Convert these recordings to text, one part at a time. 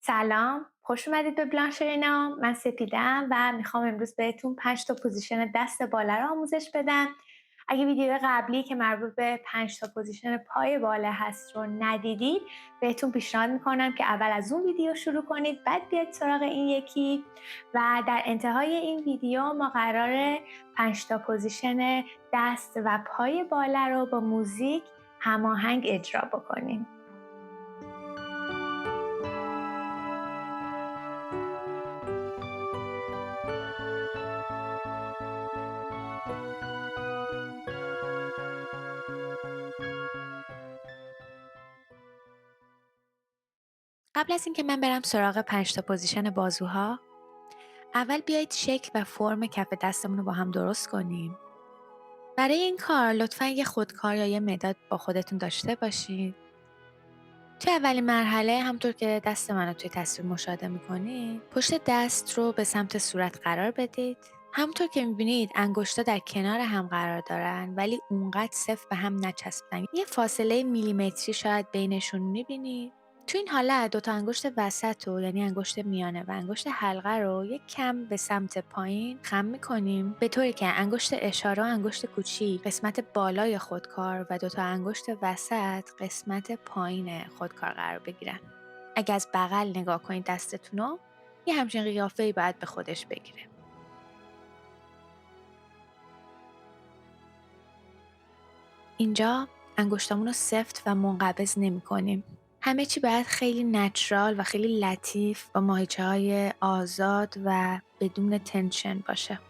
سلام، خوش اومدید به بلانشرینا. من سپیدم و میخوام امروز بهتون 5 تا پوزیشن دست بالا رو آموزش بدم. اگه ویدیو قبلی که مربوط به 5 تا پوزیشن پای بالا هست رو ندیدید، بهتون پیشنهاد میکنم که اول از اون ویدیو شروع کنید، بعد بیاید سراغ این یکی و در انتهای این ویدیو ما قراره 5 تا پوزیشن دست و پای بالا رو با موزیک هماهنگ اجرا بکنیم. قبل از اینکه من برم سراغ 5 تا پوزیشن بازوها، اول بیایید شکل و فرم کف دستمون رو با هم درست کنیم. برای این کار لطفاً یه خودکار یا یه مداد با خودتون داشته باشید. توی اولین مرحله همونطور که دست منو توی تصویر مشاهده میکنید، پشت دست رو به سمت صورت قرار بدید. همونطور که میبینید انگشتا در کنار هم قرار دارن ولی اونقدر صفر به هم نچسبیدن. یه فاصله میلیمتری شاید بینشون میبینید. تو این حالت دوتا انگشت وسط رو یعنی انگشت میانه و انگشت حلقه رو یک کم به سمت پایین خم میکنیم به طوری که انگشت اشاره و انگشت کوچیک قسمت بالای خودکار و دوتا انگشت وسط قسمت پایین خودکار قرار بگیرن. اگه از بغل نگاه کنید دستتون رو، یه همچین قیافه‌ای باید به خودش بگیره. اینجا انگشتامون رو سفت و منقبض نمی کنیم. همه چی باید خیلی نچرال و خیلی لطیف با ماهیچه های آزاد و بدون تنشن باشه.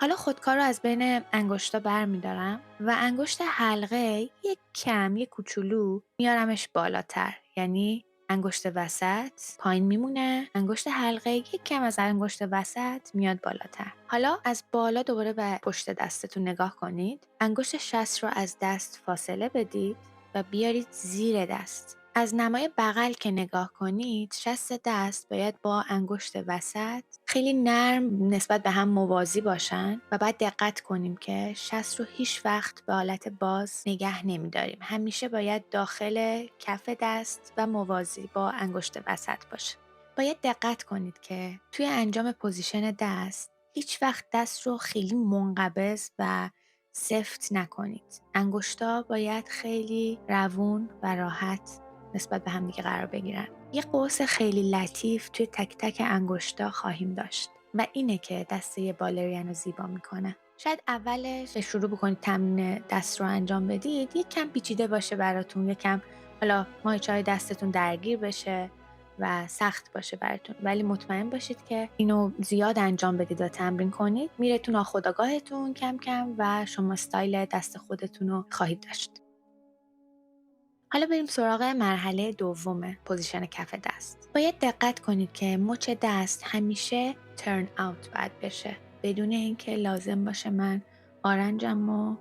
حالا خودکار رو از بین انگشتا برمیدارم و انگشت حلقه یک کوچولو میارمش بالاتر، یعنی انگشت وسط پایین میمونه، انگشت حلقه یک کم از انگشت وسط میاد بالاتر. حالا از بالا دوباره به پشت دستتون نگاه کنید، انگشت شست رو از دست فاصله بدید و بیارید زیر دست. از نمای بغل که نگاه کنید، شست دست باید با انگشت وسط خیلی نرم نسبت به هم موازی باشن و باید دقت کنیم که شست رو هیچ وقت به حالت باز نگه نمیداریم. همیشه باید داخل کف دست و موازی با انگشت وسط باشه. باید دقت کنید که توی انجام پوزیشن دست هیچ وقت دست رو خیلی منقبض و سفت نکنید. انگشتا باید خیلی روون و راحت نسبت به هم دیگه قرار بگیرن. یه قوس خیلی لطیف توی تک تک انگشتا خواهیم داشت و اینه که دسته بالرین رو زیبا میکنه. شاید اولش شروع بکنید تمرین دست رو انجام بدید، یک کم پیچیده باشه براتون، یک کم حالا ماهیچه‌های دستتون درگیر بشه و سخت باشه براتون، ولی مطمئن باشید که اینو زیاد انجام بدید و تمرین کنید، میره تو ناخودآگاهتون کم کم و شما استایل دست خودتون رو خواهید داشت. حالا بریم سراغ مرحله دوم پوزیشن کف دست. باید دقت کنید که مچ دست همیشه ترن اوت باید بشه، بدون اینکه لازم باشه من آرنجم و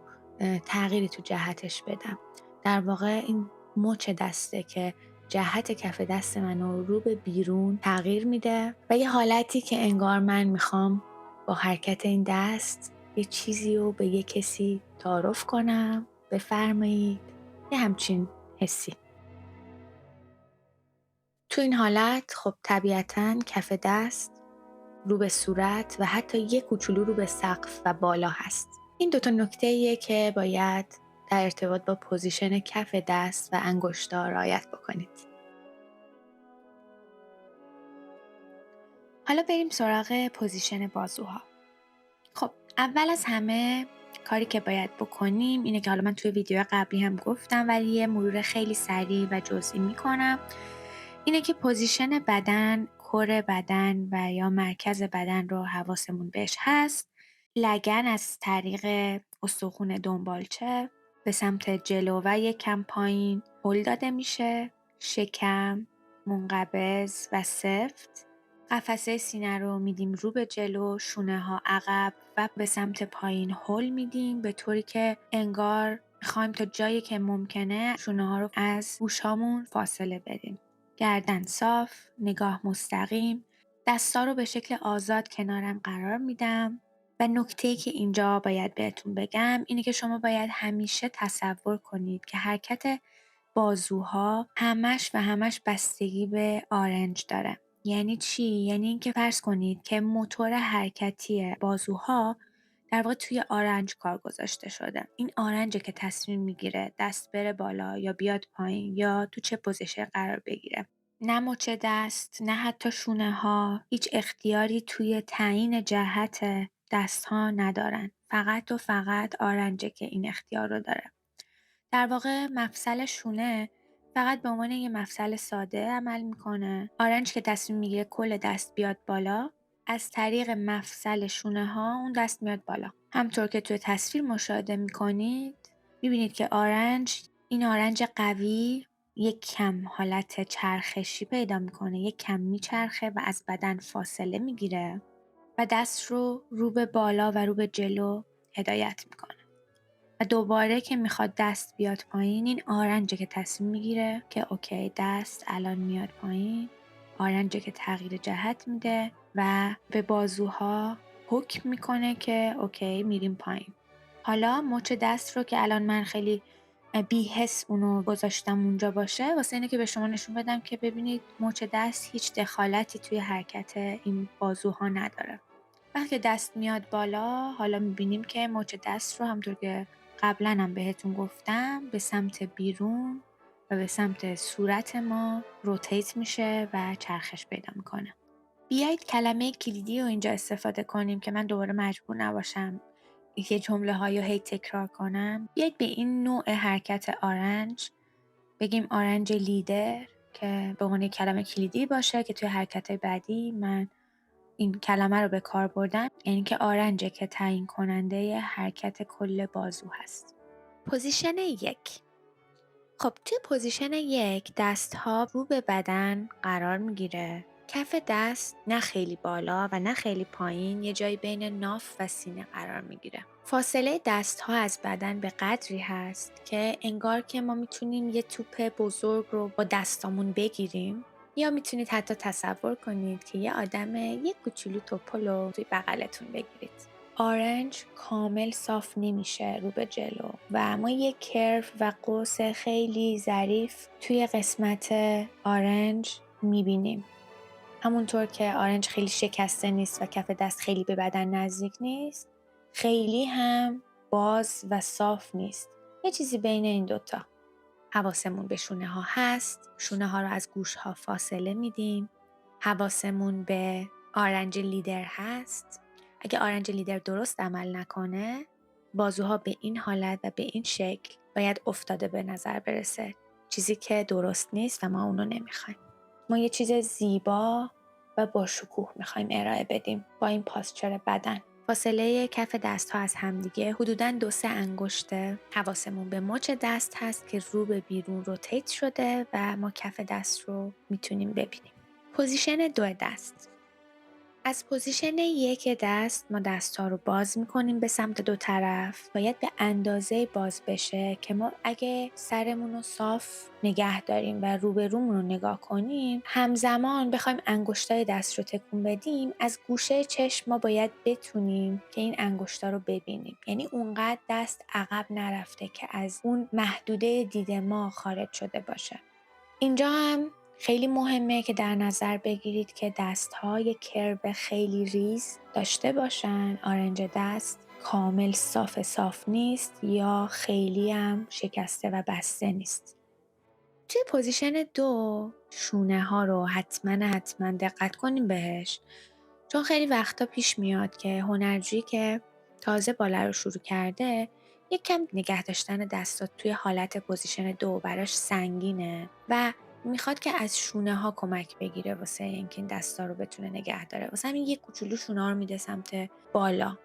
تغییری تو جهتش بدم. در واقع این مچ دسته که جهت کف دست منو رو به بیرون تغییر میده و یه حالتی که انگار من میخوام با حرکت این دست یه چیزی رو به یه کسی تعارف کنم، بفرمایید، یه همچین حسی. تو این حالت خب طبیعتاً کف دست رو به صورت و حتی یک کوچولو رو به سقف و بالا هست. این دوتا نکته‌ایه که باید در ارتباط با پوزیشن کف دست و انگشتا رعایت بکنید. حالا بریم سراغ پوزیشن بازوها. خب اول از همه کاری که باید بکنیم اینه که حالا من توی ویدیو قبلی هم گفتم ولی یه مرور خیلی سریع و جزئی میکنم. اینه که پوزیشن بدن، کور بدن و یا مرکز بدن رو حواسمون بهش هست. لگن از طریق استخوان دنبالچه به سمت جلو و یک کم پایین هل داده میشه. شکم منقبض و سفت. قفسه سینه رو میدیم رو به جلو، شونه ها عقب و به سمت پایین هل میدیم به طوری که انگار میخوایم تا جایی که ممکنه شونه ها رو از گوشامون فاصله بدیم. گردن صاف، نگاه مستقیم، دستا رو به شکل آزاد کنارم قرار میدم و نکته‌ای که اینجا باید بهتون بگم اینه که شما باید همیشه تصور کنید که حرکت بازوها همش و همش بستگی به آرنج داره. یعنی چی؟ یعنی اینکه فرض کنید که موتور حرکتی بازوها در واقع توی آرنج کار گذاشته شده. این آرنجه که تصمیم میگیره دست بره بالا یا بیاد پایین یا تو چه پوزیشن قرار بگیره. نه مچ دست، نه حتی شونه ها هیچ اختیاری توی تعیین جهت دست ها ندارن. فقط و فقط آرنجه که این اختیار رو داره. در واقع مفصل شونه فقط به عنوان یه مفصل ساده عمل میکنه. آرنج که تصمیم میگیره کل دست بیاد بالا، از طریق مفصل شونه ها اون دست میاد بالا. همطور که توی تصویر مشاهده میکنید میبینید که این آرنج قوی یک کم حالت چرخشی پیدا میکنه، یک کم میچرخه و از بدن فاصله میگیره و دست رو به بالا و رو به جلو هدایت میکنه. و دوباره که میخواد دست بیاد پایین، این آرنجه که تصمیم میگیره که اوکی دست الان میاد پایین. آرنجه که تغییر جهت میده و به بازوها حکم میکنه که اوکی میریم پایین. حالا مچ دست رو که الان من خیلی بی‌حس اونو گذاشتم اونجا باشه، واسه اینه که به شما نشون بدم که ببینید مچ دست هیچ دخالتی توی حرکت این بازوها نداره. وقتی دست میاد بالا، حالا میبینیم که مچ دست رو همونطور که قبلا هم بهتون گفتم به سمت بیرون و به سمت صورت ما روتیت میشه و چرخش پیدا میکنه. بیایید کلمه کلیدی رو اینجا استفاده کنیم که من دوباره مجبور نباشم یه جمله های رو هی تکرار کنم. بیایید به این نوع حرکت آرنج بگیم آرنج لیدر که به عنوان کلمه کلیدی باشه که توی حرکت بعدی من این کلمه رو به کار بردم. یعنی که آرنجه که تعیین کننده حرکت کل بازو هست. پوزیشن 1. خب توی پوزیشن 1 دست‌ها رو به بدن قرار میگیره. کف دست نه خیلی بالا و نه خیلی پایین، یه جایی بین ناف و سینه قرار میگیره. فاصله دست‌ها از بدن به قدری هست که انگار که ما میتونیم یه توپ بزرگ رو با دستامون بگیریم، یا میتونید حتی تصور کنید که یه آدم یه کوچولو توپل رو توی بغلتون بگیرید. آرنج کامل صاف نمیشه رو به جلو و ما یه کرو و قوس خیلی ظریف توی قسمت آرنج میبینیم. همونطور که آرنج خیلی شکسته نیست و کف دست خیلی به بدن نزدیک نیست، خیلی هم باز و صاف نیست. یه چیزی بین این دوتا. حواسمون به شونه ها هست. شونه ها رو از گوش ها فاصله میدیم. حواسمون به آرنج لیدر هست. اگه آرنج لیدر درست عمل نکنه، بازوها به این حالت و به این شکل باید افتاده به نظر برسه. چیزی که درست نیست و ما اونو نمیخوایم. ما یه چیز زیبا و با شکوه میخوایم ارائه بدیم با این پاسچر بدن. فاصله کف دست ها از همدیگه حدوداً 2-3 انگشته. حواسمون به مچ دست هست که رو به بیرون روتیت شده و ما کف دست رو میتونیم ببینیم. پوزیشن 2 دست. از پوزیشن 1 دست ما دست‌ها رو باز می‌کنیم به سمت دو طرف. باید به اندازه باز بشه که ما اگه سرمون رو صاف نگه داریم و روبرومون رو نگاه کنیم، همزمان بخوایم انگشتای دست رو تکون بدیم، از گوشه چشم ما باید بتونیم که این انگشتا رو ببینیم. یعنی اونقدر دست عقب نرفته که از اون محدوده دید ما خارج شده باشه. اینجا هم خیلی مهمه که در نظر بگیرید که دست‌ها یک کرو خیلی ریز داشته باشن. آرنج دست کامل صاف نیست یا خیلی هم شکسته و بسته نیست. توی پوزیشن 2 شونه ها رو حتما دقت کنیم بهش، چون خیلی وقتا پیش میاد که هنرجویی که تازه باله رو شروع کرده یک کم نگه داشتن دستات توی حالت پوزیشن 2 براش سنگینه و میخواد که از شونه ها کمک بگیره واسه اینکه این دستا رو بتونه نگه داره. واسه همین یک کوچولو شونه ها رو میده سمت بالا،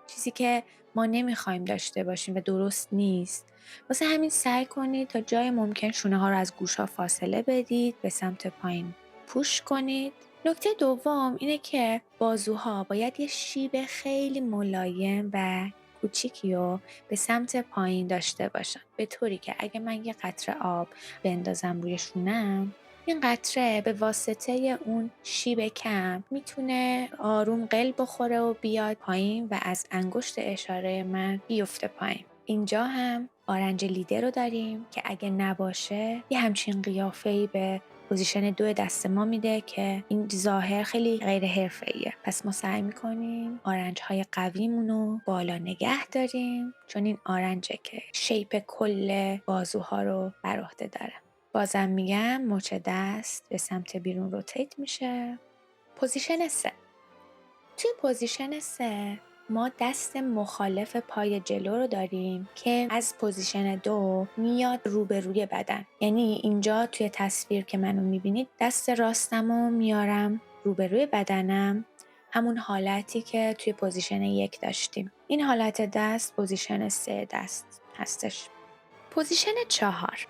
چیزی که ما نمیخوایم داشته باشیم و درست نیست. واسه همین سعی کنید تا جای ممکن شونه ها رو از گوش ها فاصله بدید، به سمت پایین پوش کنید. نکته دوم اینه که بازوها باید یه شیب خیلی ملایم و کوچیکی رو به سمت پایین داشته باشن، به طوری که اگه من یه قطره آب بندازم روی شونم، این قطره به واسطه اون شیب کم میتونه آروم قل بخوره و بیاد پایین و از انگشت اشاره من بیفته پایین. اینجا هم آرنج لیدر رو داریم که اگه نباشه یه همچین قیافه‌ای به پوزیشن 2 دست ما میده که این ظاهر خیلی غیر حرفه‌ایه. پس ما سعی میکنیم آرنج‌های قویمون رو بالا نگه داریم، چون این آرنجه که شیپ کل بازوها رو بر عهده داره. بازم میگم مچ دست به سمت بیرون روتیت میشه. پوزیشن 3. توی پوزیشن 3 ما دست مخالف پای جلو رو داریم که از پوزیشن 2 میاد روبروی بدن. یعنی اینجا توی تصویر که منو میبینید دست راستم رو میارم روبروی بدنم، همون حالتی که توی پوزیشن 1 داشتیم. این حالت دست پوزیشن 3 دست هستش. پوزیشن 4.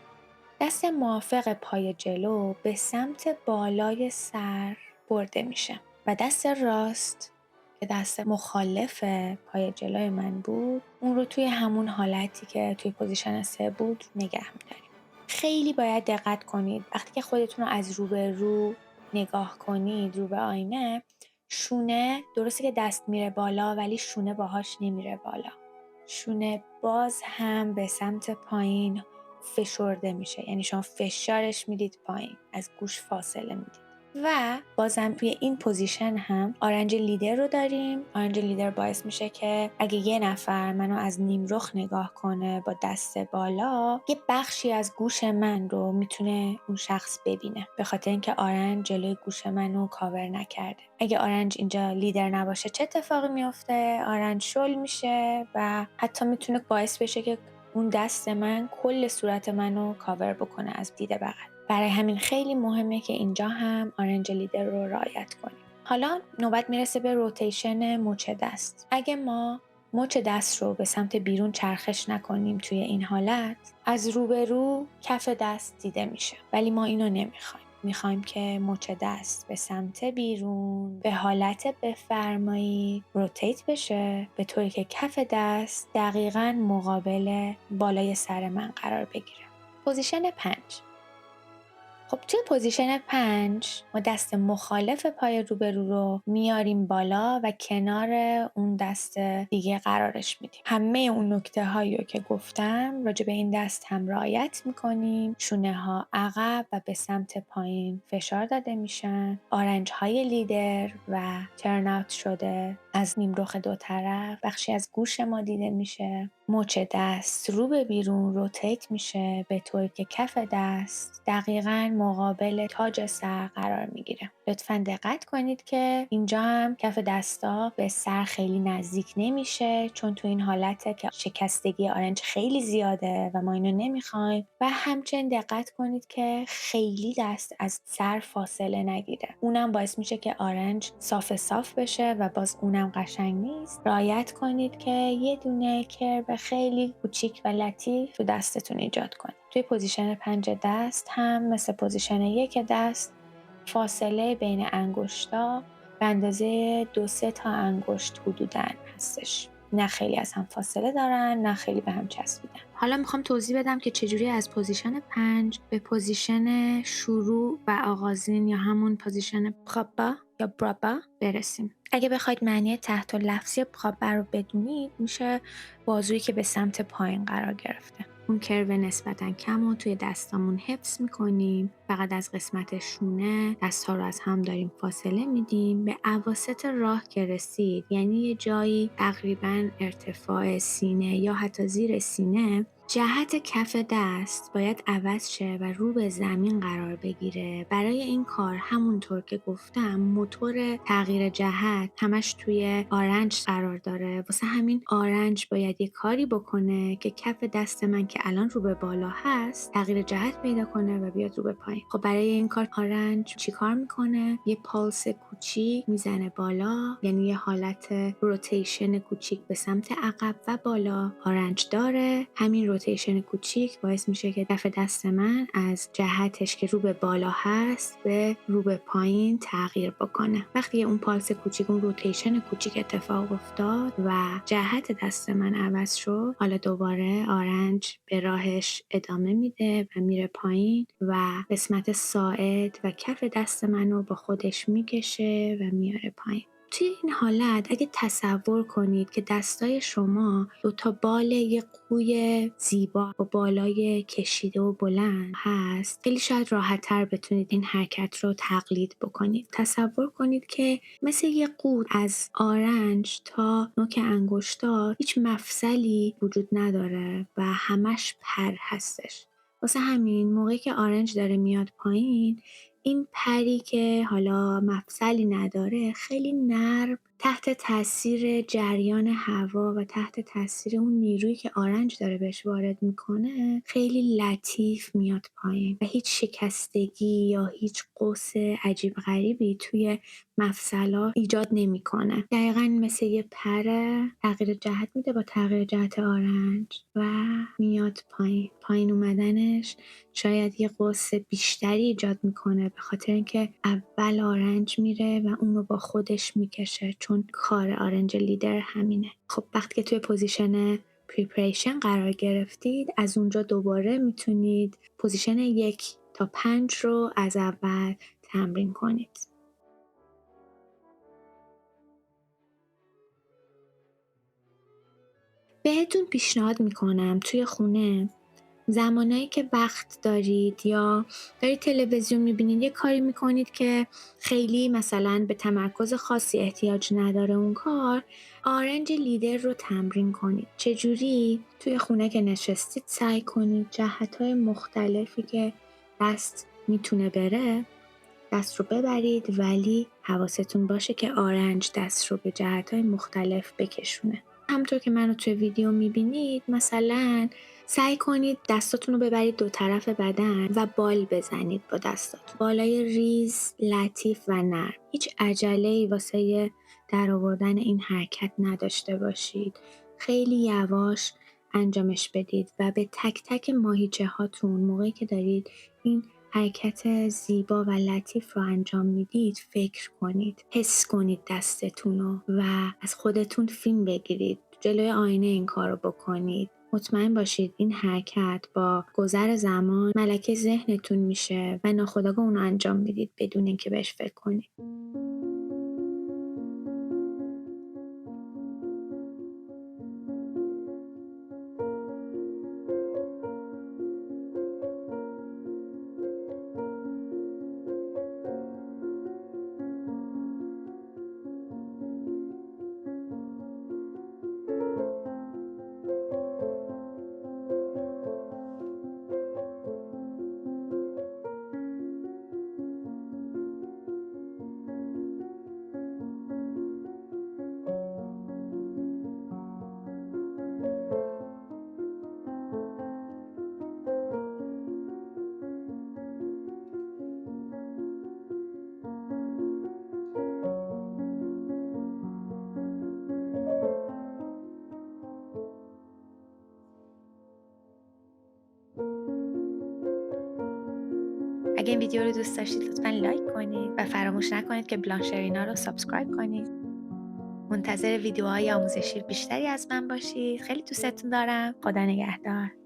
دست موافق پای جلو به سمت بالای سر برده میشه و دست راست که دست مخالف پای جلوی من بود اون رو توی همون حالتی که توی پوزیشن 3 بود نگه میداریم. خیلی باید دقت کنید وقتی که خودتون رو از رو به رو نگاه کنید، رو به آینه، شونه درسته که دست میره بالا ولی شونه باهاش نمیره بالا. شونه باز هم به سمت پایین فشرده میشه، یعنی شما فشارش میدید پایین، از گوش فاصله میدید. و بازم توی این پوزیشن هم آرنج لیدر رو داریم. آرنج لیدر باعث میشه که اگه یه نفر منو از نیم رخ نگاه کنه با دست بالا، یه بخشی از گوش من رو میتونه اون شخص ببینه، به خاطر اینکه آرنج جلوی گوش منو کاور نکرده. اگه آرنج اینجا لیدر نباشه چه اتفاقی میفته؟ آرنج شل میشه و حتی میتونه باعث بشه که اون دست من کل صورت منو کاور بکنه از دید بغل. برای همین خیلی مهمه که اینجا هم آرنج لیدر رو رعایت کنیم. حالا نوبت میرسه به روتیشن مچ دست. اگه ما مچ دست رو به سمت بیرون چرخش نکنیم توی این حالت، از روبرو کف دست دیده میشه، ولی ما اینو نمیخوایم. میخوایم که مچ دست به سمت بیرون به حالت بفرمایید روتیت بشه، به طوری که کف دست دقیقاً مقابل بالای سر من قرار بگیره. پوزیشن 5. خب توی پوزیشن 5 ما دست مخالف پای روبرو رو میاریم بالا و کنار اون دست دیگه قرارش میدیم. همه اون نکته هایی رو که گفتم راجع به این دست هم رعایت میکنیم. شونه ها عقب و به سمت پایین فشار داده میشن. آرنج های لیدر و ترن اوت شده از نیم رخ دو طرف بخشی از گوش ما دیده میشه. مچ دست رو به بیرون روتیت میشه به طوری که کف دست دقیقاً مقابل تاج سر قرار میگیره. لطفاً دقت کنید که اینجا هم کف دستا به سر خیلی نزدیک نمیشه، چون تو این حالته که شکستگی آرنج خیلی زیاده و ما اینو نمیخوایم. و همچنین دقت کنید که خیلی دست از سر فاصله نگیره. اونم باعث میشه که آرنج صاف بشه و باز اونم قشنگ نیست. رعایت کنید که یه دونه کرب خیلی کوچیک و لطیف تو دستتون ایجاد کنید. توی پوزیشن 5 دست هم مثل پوزیشن 1 دست فاصله بین انگشتا به اندازه 2-3 تا انگشت حدوداً هستش. نه خیلی از هم فاصله دارن، نه خیلی به هم چسبیدن. حالا میخوام توضیح بدم که چجوری از پوزیشن 5 به پوزیشن شروع و آغازین یا همون پوزیشن پرابا یا برابا برسیم. اگه بخواید معنی تحت لفظی پرابا رو بدونید، میشه بازویی که به سمت پایین قرار گرفته. اون کرو نسبتاً کم رو توی دستامون حفظ میکنیم. فقط از قسمت شونه دست‌ها رو از هم داریم فاصله میدیم. به اواسط راه که رسید، یعنی یه جایی تقریباً ارتفاع سینه یا حتی زیر سینه، جهت کف دست باید عوض شه و رو به زمین قرار بگیره. برای این کار همونطور که گفتم موتور تغییر جهت همش توی آرنج قرار داره. واسه همین آرنج باید یه کاری بکنه که کف دست من که الان رو به بالا هست تغییر جهت پیدا کنه و بیاد رو به پایین. خب برای این کار آرنج چی کار میکنه؟ یه پالس کوچیک میزنه بالا، یعنی یه حالت روتیشن کوچیک به سمت عقب و بالا آرنج داره. همین روتیشن کوچیک باعث میشه که کف دست من از جهتش که رو به بالا هست به رو به پایین تغییر بکنه. وقتی اون پالس کوچیک، اون روتیشن کوچیک اتفاق افتاد و جهت دست من عوض شد، حالا دوباره آرنج به راهش ادامه میده و میره پایین و قسمت ساعد و کف دست منو با خودش میکشه و میاره پایین. توی این حالت اگه تصور کنید که دستای شما 2 تا بال یه قوی زیبا با بالای کشیده و بلند هست، خیلی شاید راحت‌تر بتونید این حرکت رو تقلید بکنید. تصور کنید که مثل یه قو از آرنج تا نوک انگشتات هیچ مفصلی وجود نداره و همش پر هستش. واسه همین موقعی که آرنج داره میاد پایین، این پری که حالا مفصلی نداره خیلی نرم تحت تاثیر جریان هوا و تحت تاثیر اون نیرویی که آرنج داره بهش وارد میکنه خیلی لطیف میاد پایین و هیچ شکستگی یا هیچ قوس عجیب غریبی توی مفصلا ایجاد نمیکنه. دقیقاً مثل یه پره تغییر جهت میده با تغییر جهت آرنج و میاد پایین. پایین اومدنش شاید یه قوس بیشتری ایجاد میکنه به خاطر اینکه اول آرنج میره و اونو با خودش میکشه، چون کار آرنج لیدر همینه. خب وقتی که توی پوزیشن پریپریشن قرار گرفتید، از اونجا دوباره میتونید پوزیشن 1 تا 5 رو از اول تمرین کنید. بهتون پیشنهاد میکنم توی خونه زمانایی که وقت دارید یا دارید تلویزیون میبینید یه کاری میکنید که خیلی مثلا به تمرکز خاصی احتیاج نداره اون کار، آرنج لیدر رو تمرین کنید. چجوری؟ توی خونه که نشستید سعی کنید جهت‌های مختلفی که دست میتونه بره دست رو ببرید، ولی حواستون باشه که آرنج دست رو به جهت‌های مختلف بکشونه. همونطور که منو توی ویدیو میبینید مثلا سعی کنید دستاتون رو ببرید 2 طرف بدن و بال بزنید با دستاتون. بالای ریز، لطیف و نرم. هیچ عجله‌ای واسه در آوردن این حرکت نداشته باشید. خیلی یواش انجامش بدید و به تک تک ماهیچه هاتون موقعی که دارید این حرکت زیبا و لطیف رو انجام میدید فکر کنید، حس کنید دستتون رو و از خودتون فیلم بگیرید. جلوی آینه این کار رو بکنید. مطمئن باشید این حرکت با گذر زمان ملکه ذهنتون میشه و ناخودآگاه اون رو انجام میدید بدون اینکه بهش فکر کنید. اگه این ویدیو رو دوست داشتید لطفاً لایک کنید و فراموش نکنید که بلانشرینا رو سابسکرایب کنید. منتظر ویدیوهای آموزشی بیشتری از من باشید. خیلی دوستتون دارم. خدا نگهدار.